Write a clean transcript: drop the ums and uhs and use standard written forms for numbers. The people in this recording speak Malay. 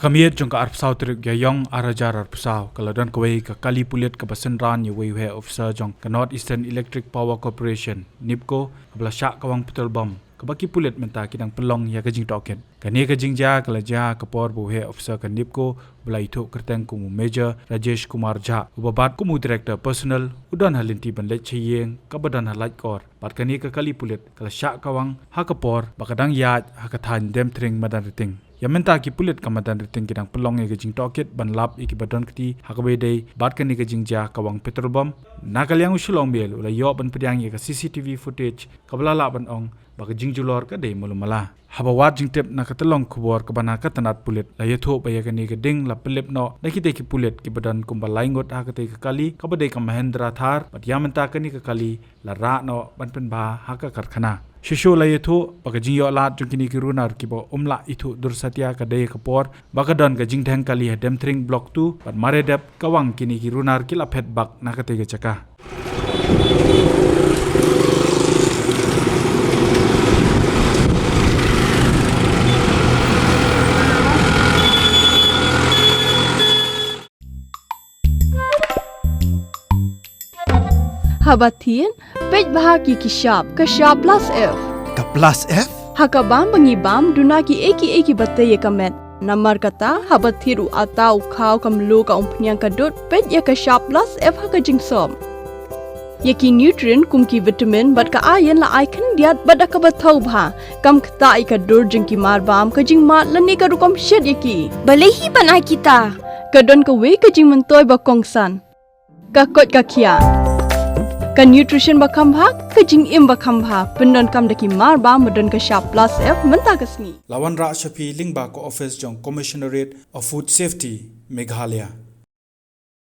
Hakamiet jong ka arpsau terik gayong arajar arpsau kaladan kawai ka kali pulit ka Synran Ïohi officer jong ka North Eastern Electric Power Corporation NEEPCO kabla Shah Kawang Petrol kabaki pulit menta kidang pelong ya kajing toket kani kajing ja kala ja kapor buhe officer ka NEEPCO bela itu kerteng kumu Major Rajesh Kumar Shah ubabat kumu Director Personal udan halinti ban lech chiyeng kabadan halait kor bat kani ka kali pulit kala Shah Kawang hakapor bakadang yat hakathan dem tring madan riting Yamenta ki pulit kamadan riting kidang pelong e kajing toket ban lap iki badon kti hakabedei bat kani kajing ja Kawang Petrol nakaliang Shillong Mail ula yo ban pediang ye ka CCTV footage kabla la ban ong baka jing julor ka dei mulumala habawat jing tep na katelong kubor ka bana katanat pulit la yetho baya kani ka ding la pelip no nakite ki pulit ki badan kumbalaingot hakate ka kali kabadei ka Mahendra thar bat yamenta kani ka kali la ra no ban pen ba haka karkhana Shisho la yetho baka jing yo lat jong kini ki runar ki bo umla itu dursatya ka dei ka por baka don ka jing thang kali hedem tring block 2 bat mare dep Kawang kini ki runar ki la phet bak nakate ka chaka Habatin, pej bahagi ki sharp plus F. Ka plus F? Hakabam bangibam duna ki eki batte ye kamet. Namar kata habathiru atau khau kamlu ka umpnyang kadut pej ye ka sharp plus F haka jingsom. Ye ki nutrient kum ki vitamin bat ka iron la icon diat bat ka bathau bha kam kta I ka dur jing ki mar bam ka jing mat lani ka rukom shed ye ki. Balehi banai kita. Kadon ka we ka jing mentoy ba kongsan. Ka kot ka kia. Ka nutrition bakam bha ka jing im bakam bha pendon kam daki mar ba modon ka sharp plus F menta ka sngi lawan ra shapi lingba ko office jong commissionerate of food safety Meghalaya